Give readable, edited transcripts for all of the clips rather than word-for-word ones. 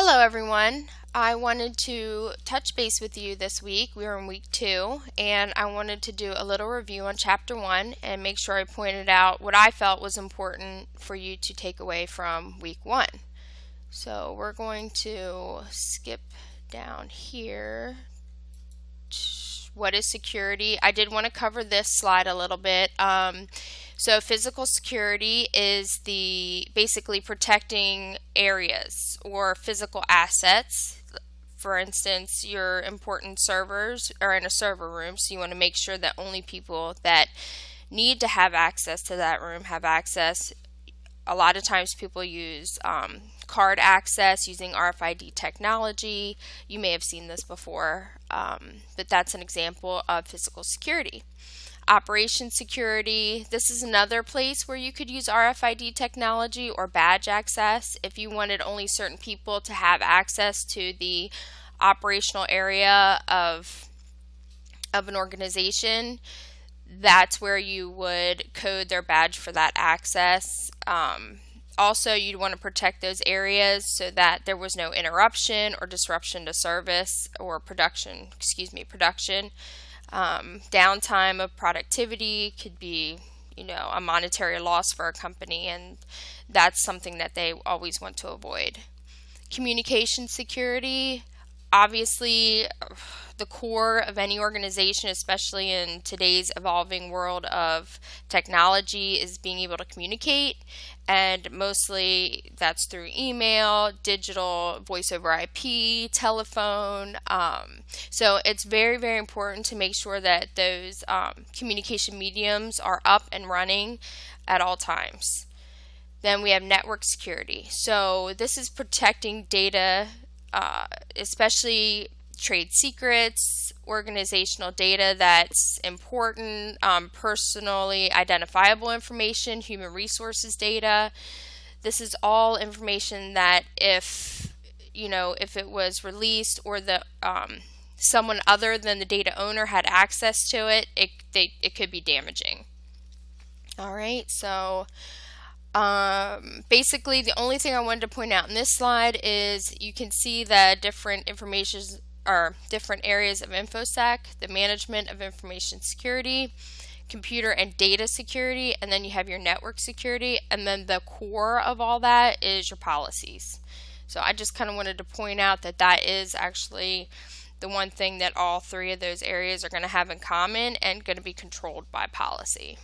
Hello everyone. I wanted to touch base with you this week. We are in week 2 and I wanted to do a little review on chapter 1 and make sure I pointed out what I felt was important for you to take away from week 1. So we're going to skip down here. What is security? I did want to cover this slide a little bit. So physical security is basically protecting areas or physical assets. For instance, your important servers are in a server room, so you want to make sure that only people that need to have access to that room have access. A lot of times people use card access using RFID technology. You may have seen this before, but that's an example of physical security. Operation security, this is another place where you could use RFID technology or badge access if you wanted only certain people to have access to the operational area of an organization. That's where you would code their badge for that access. Also, you'd want to protect those areas so that there was no interruption or disruption to service or production. Downtime of productivity could be, a monetary loss for a company, and that's something that they always want to avoid. Communication security, obviously the core of any organization, especially in today's evolving world of technology, is being able to communicate, and mostly that's through email, digital, voice over IP, telephone. So it's very, very important to make sure that those communication mediums are up and running at all times. Then we have network security. So this is protecting data, especially trade secrets, organizational data that's important, personally identifiable information, human resources data. This is all information that if it was released or someone other than the data owner had access to it, it could be damaging. All right, so basically the only thing I wanted to point out in this slide is you can see the different different areas of InfoSec, the management of information security, computer and data security, and then you have your network security, and then the core of all that is your policies. So I just kind of wanted to point out that is actually the one thing that all three of those areas are going to have in common and going to be controlled by policy.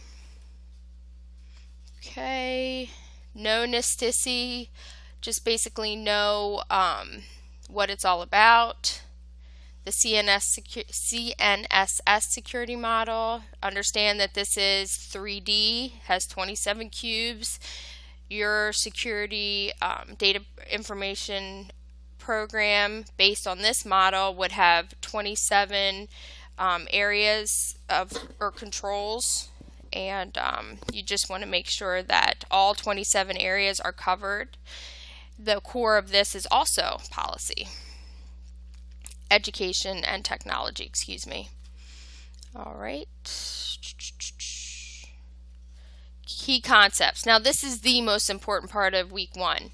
Okay, no NISTISI, just basically know what it's all about. The CNSS security model, understand that this is 3D, has 27 cubes. Your security data information program based on this model would have 27 areas or controls, and you just want to make sure that all 27 areas are covered. The core of this is also policy. Education and technology, All right. Key concepts. Now this is the most important part of week 1.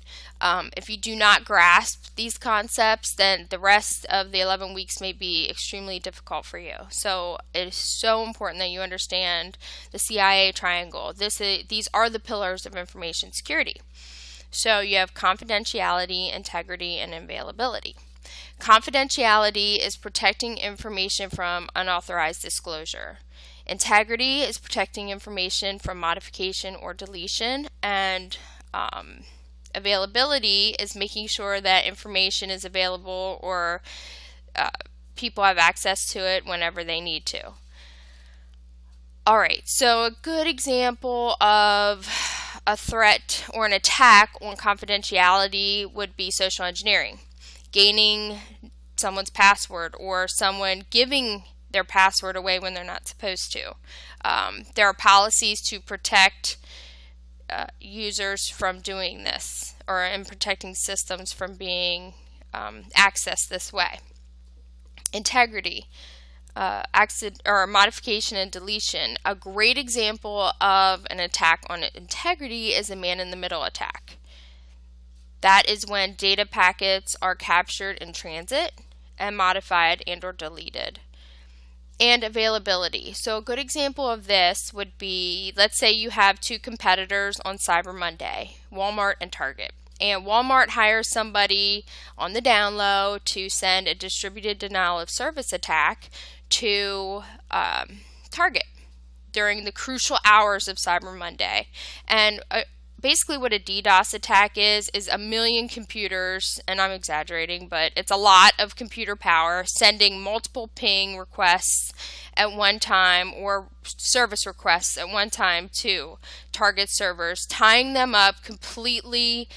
If you do not grasp these concepts, then the rest of the 11 weeks may be extremely difficult for you. So it is so important that you understand the CIA triangle. These are the pillars of information security. So you have confidentiality, integrity, and availability. Confidentiality is protecting information from unauthorized disclosure. Integrity is protecting information from modification or deletion, and availability is making sure that information is available or people have access to it whenever they need to. All right, so a good example of a threat or an attack on confidentiality would be social engineering. Gaining someone's password or someone giving their password away when they're not supposed to. There are policies to protect users from doing this, or in protecting systems from being accessed this way. Integrity, modification and deletion. A great example of an attack on integrity is a man-in-the-middle attack. That is when data packets are captured in transit and modified and or deleted. And availability. So a good example of this would be, let's say you have two competitors on Cyber Monday, Walmart and Target. And Walmart hires somebody on the down low to send a distributed denial of service attack to Target during the crucial hours of Cyber Monday. And basically what a DDoS attack is a million computers, and I'm exaggerating, but it's a lot of computer power sending multiple ping requests at one time or service requests at one time to target servers, tying them up completely,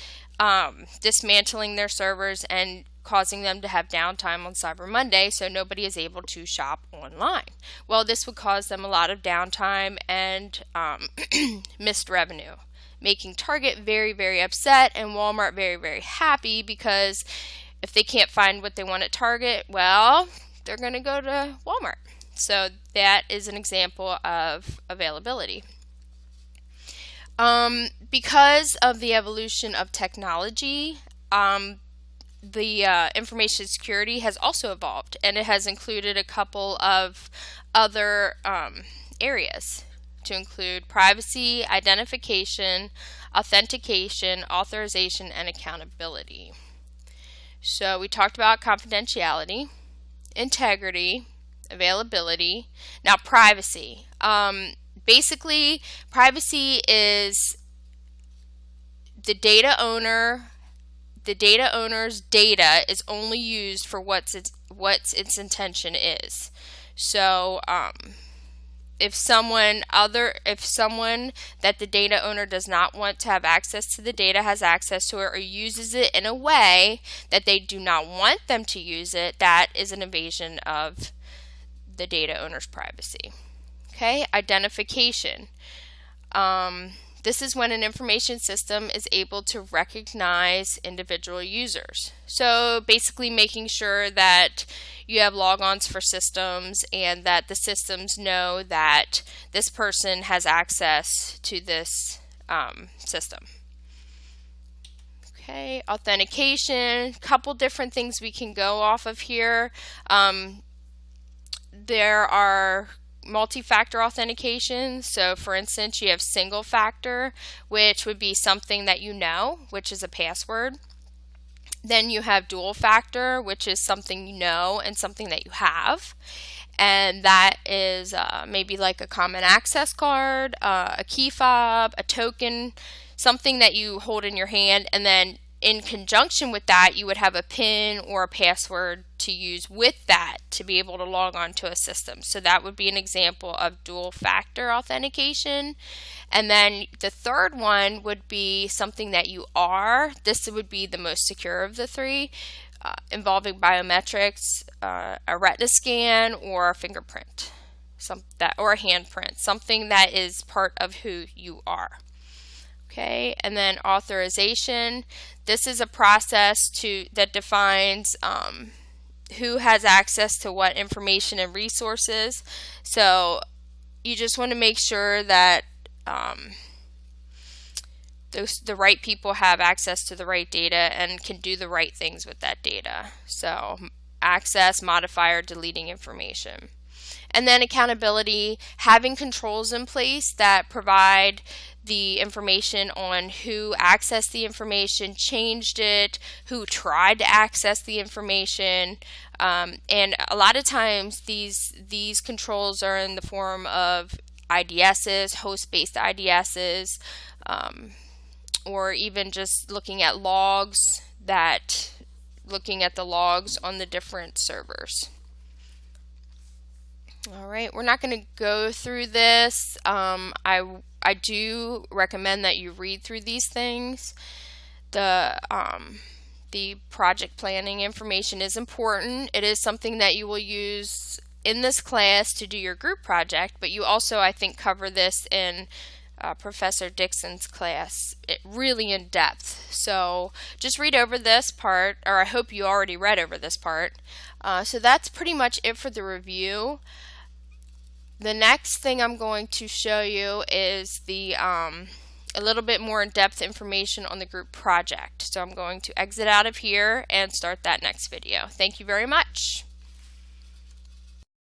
dismantling their servers and causing them to have downtime on Cyber Monday so nobody is able to shop online. Well, this would cause them a lot of downtime and missed revenue, making Target very, very upset and Walmart very, very happy, because if they can't find what they want at Target, well, they're going to go to Walmart. So that is an example of availability. Because of the evolution of technology, the information security has also evolved, and it has included a couple of other areas, to include privacy, identification, authentication, authorization, and accountability. So we talked about confidentiality, integrity, availability. Now privacy. Basically, privacy is the data owner's data is only used for what's its intention is. So if someone that the data owner does not want to have access to the data has access to it, or uses it in a way that they do not want them to use it, that is an invasion of the data owner's privacy. Okay, identification. This is when an information system is able to recognize individual users. So basically making sure that you have logons for systems and that the systems know that this person has access to this system. Okay, authentication, couple different things we can go off of here. There are multi-factor authentication. So for instance, you have single factor, which would be something that you know, which is a password. Then you have dual factor, which is something you know and something that you have. And that is maybe like a common access card, a key fob, a token, something that you hold in your hand, and then in conjunction with that, you would have a PIN or a password to use with that to be able to log on to a system. So that would be an example of dual factor authentication. And then the third one would be something that you are. This would be the most secure of the three, involving biometrics, a retina scan, or a fingerprint, or a handprint, something that is part of who you are. Okay, and then authorization. This is a process that defines who has access to what information and resources. So you just want to make sure that the right people have access to the right data and can do the right things with that data. So access, modifier, deleting information. And then accountability, having controls in place that provide the information on who accessed the information, changed it, who tried to access the information. And a lot of times these controls are in the form of IDSs, host-based IDSs, or even just looking at looking at the logs on the different servers. Alright, we're not going to go through this. I do recommend that you read through these things. The project planning information is important. It is something that you will use in this class to do your group project, but you also, I think, cover this in Professor Dixon's class really in depth. So just read over this part, or I hope you already read over this part. So that's pretty much it for the review. The next thing I'm going to show you is the a little bit more in-depth information on the group project. So I'm going to exit out of here and start that next video. Thank you very much.